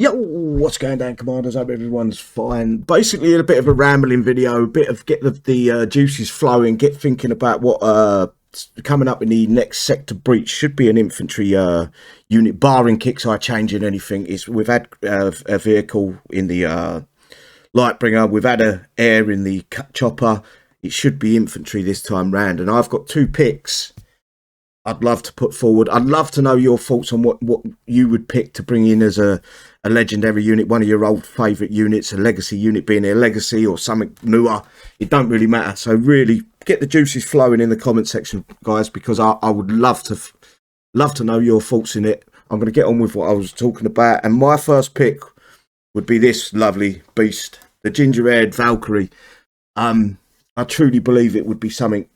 Yo, what's going down, commanders? Hope everyone's fine. Basically, a bit of a rambling video, a bit of get the juices flowing, get thinking about what coming up in the next sector breach. Should be an infantry unit, barring Kixeye changing anything. We've had a vehicle in the Lightbringer, we've had a air in the chopper. It should be infantry this time round, and I've got two picks I'd love to put forward. I'd love to know your thoughts on what you would pick to bring in as a legendary unit, one of your old favourite units, a legacy unit, being a legacy or something newer. It don't really matter. So really get the juices flowing in the comment section, guys, because I would love to know your thoughts in it. I'm going to get on with what I was talking about. And my first pick would be this lovely beast, the ginger-haired Valkyrie. I truly believe it would be something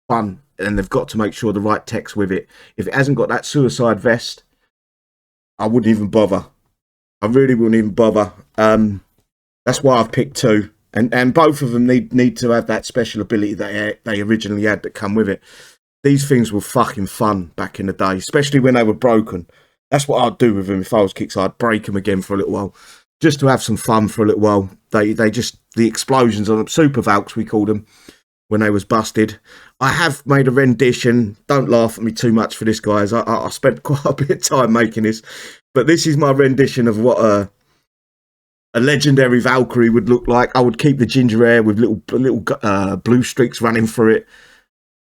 fun, and they've got to make sure the right text with it. If it hasn't got that suicide vest, I wouldn't even bother. I really wouldn't even bother. That's why I've picked two, and both of them need to have that special ability that they originally had that come with it. These things were fucking fun back in the day, especially when they were broken. That's what I'd do with them if I was Kixeye. I'd break them again for a little while, just to have some fun for a little while. They just, the explosions on them, super Valks we called them, when they was busted. I have made a rendition. Don't laugh at me too much for this, guys. I spent quite a bit of time making this, but this is my rendition of what a legendary Valkyrie would look like. I would keep the ginger hair with little blue streaks running through it,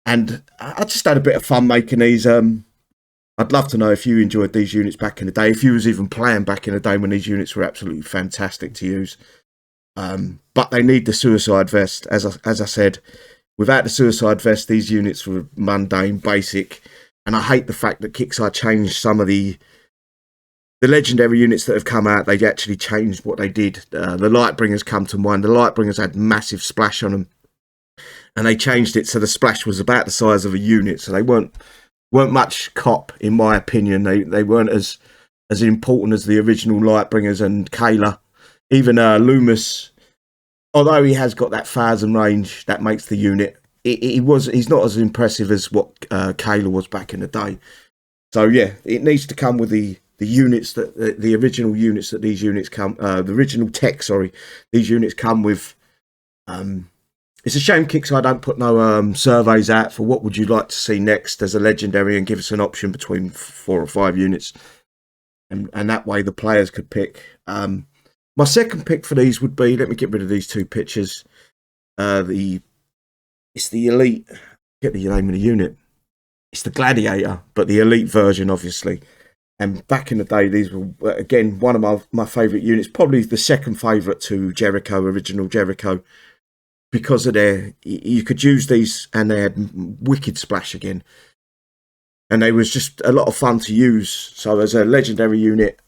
and I just had a bit of fun making these. I'd love to know if you enjoyed these units back in the day, if you was even playing back in the day when these units were absolutely fantastic to use. But they need the suicide vest, as I said. Without the suicide vest, these units were mundane, basic, and I hate the fact that Kixeye changed some of the legendary units that have come out. They actually changed what they did. The Lightbringers come to mind. The Lightbringers had massive splash on them, and they changed it so the splash was about the size of a unit. So they weren't much cop, in my opinion. They weren't as important as the original Lightbringers and Karl. Even Loomis, although he has got that 1,000 range, that makes the unit. He's not as impressive as what Karl was back in the day. So yeah, it needs to come with the units that the original units that these units come. The original tech, sorry, these units come with. It's a shame Kixeye don't put no surveys out for what would you like to see next as a legendary, and give us an option between 4 or 5 units, and that way the players could pick. My second pick for these would be, let me get rid of these two pictures. It's the elite. Get the name of the unit. It's the Gladiator, but the elite version, obviously. And back in the day, these were again one of my favourite units, probably the second favourite to Jericho, original Jericho, because of you could use these, and they had wicked splash again, and they was just a lot of fun to use. So as a legendary unit,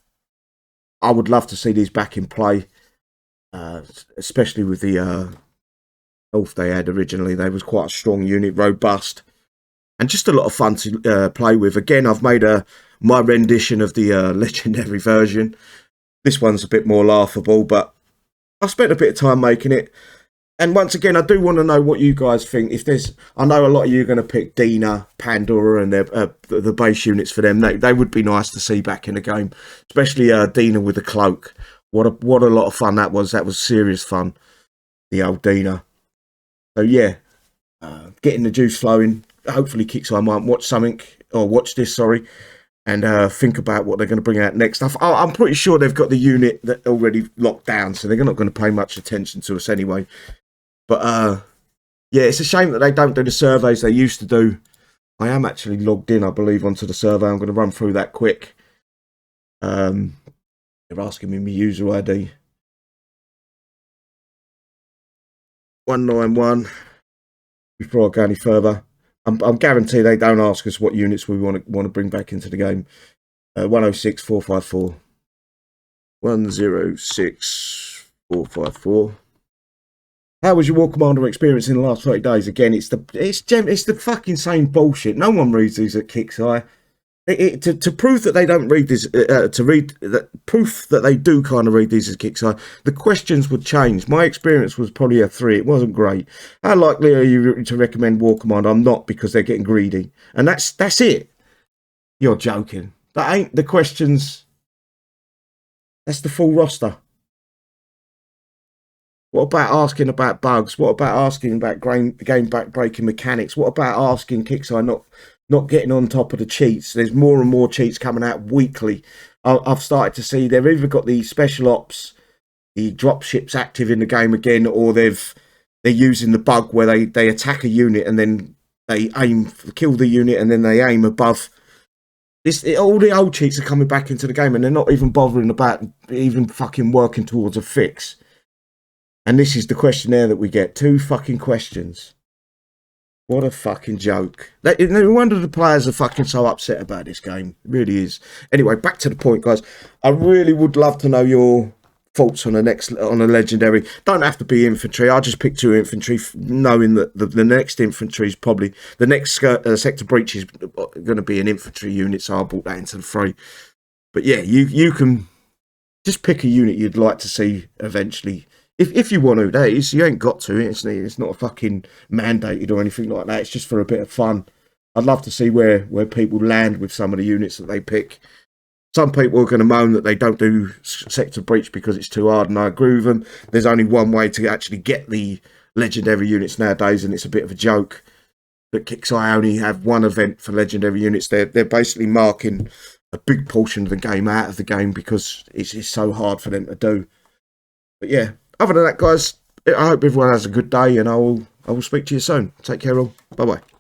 I would love to see these back in play, especially with the health they had originally. They was quite a strong unit, robust, and just a lot of fun to play with. Again, I've made my rendition of the legendary version. This one's a bit more laughable, but I spent a bit of time making it. And once again, I do want to know what you guys think. I know a lot of you are going to pick Dina, Pandora, and the base units for them. They would be nice to see back in the game, especially Dina with the cloak. What a lot of fun that was. That was serious fun, the old Dina. So yeah, getting the juice flowing. Hopefully, Kixeye might watch this, sorry, and think about what they're going to bring out next. I'm pretty sure they've got the unit that already locked down, so they're not going to pay much attention to us anyway. But yeah, it's a shame that they don't do the surveys they used to do. I am actually logged in, I believe, onto the survey. I'm going to run through that quick. They're asking me my user ID. 191. Before I go any further, I'm guaranteed they don't ask us what units we want to bring back into the game. 106 454. 106 454. How was your War Commander experience in the last 30 days? Again, it's the fucking same bullshit. No one reads these at Kixeye. To prove that they don't read this, proof that they do kind of read these as Kixeye, the questions would change. My experience was probably a 3. It wasn't great. How likely are you to recommend War Commander? I'm not, because they're getting greedy. And that's it. You're joking. That ain't the questions. That's the full roster. What about asking about bugs? What about asking about game back breaking mechanics? What about asking Kixeye not getting on top of the cheats? There's more and more cheats coming out weekly. I've started to see they've either got the special ops, the drop ships active in the game again, or they're using the bug where they attack a unit and then they kill the unit and then they aim above. All the old cheats are coming back into the game and they're not even bothering about even fucking working towards a fix. And this is the questionnaire that we get. 2 fucking questions. What a fucking joke. No wonder the players are fucking so upset about this game. It really is. Anyway, back to the point, guys. I really would love to know your thoughts on a legendary. Don't have to be infantry. I'll just pick 2 infantry, knowing that the next infantry is probably... The next sector breach is going to be an infantry unit, so I'll brought that into the fray. But yeah, you can just pick a unit you'd like to see eventually. If you want to, that is, you ain't got to. It's not a fucking mandated or anything like that. It's just for a bit of fun. I'd love to see where people land with some of the units that they pick. Some people are going to moan that they don't do sector breach because it's too hard, and I agree with them. There's only one way to actually get the legendary units nowadays, and it's a bit of a joke that Kixeye only have one event for legendary units. They're basically marking a big portion of the game out of the game because it's so hard for them to do. But yeah. Other than that, guys, I hope everyone has a good day, and I will speak to you soon. Take care all. Bye-bye.